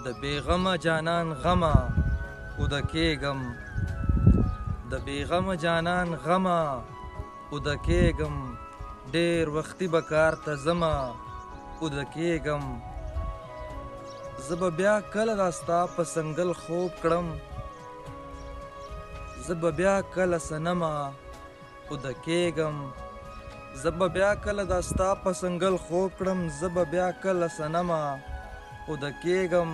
د بیغمه جانان غمه اوده کېږم د بیغمه جانان غمه اوده کېږم ډېر وختي به کار ته ځمه اوده کېږم زه به بیا کله دا ستا په سنګل خوب کړم زه به بیا کله صنمه اوده کېږم زه به بیا کله دا ستا په سنګل خوب کړم زه به بیا کله صنمه اوده کېږم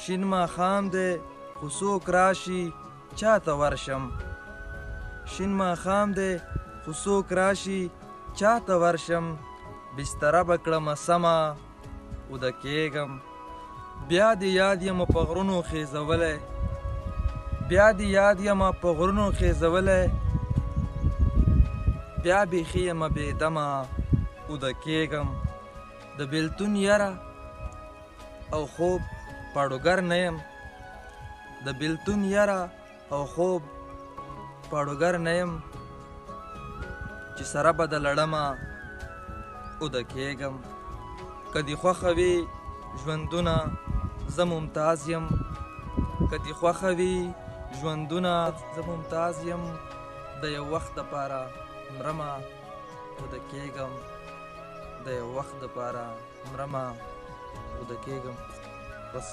شین ماښام دی خو څوک راشي چاته ورشم شین ماښام دی خو څوک راشي چاته ورشم بستره به کړمه سمه اوده کېږم بیا دې یاد یمه په غرونو خیزولی بیا دې یاد یمه په غرونو خیزولی بیا بیخي یمه بېدمه اوده کېږم د بېلتون یره او خوب پاړوګر نه یم د بېلتون یره او خوب پاړوګر نه یم چې سره به د لړمه اوده کېږم که دې خوښه وي ژوندونه زه ممتاز یم که دې خوښه وي ژوندونه زه ممتاز یم د یو وخت دپاره مرمه اوده کېږم د یو وخت دپاره مرمه اوده کېږم بس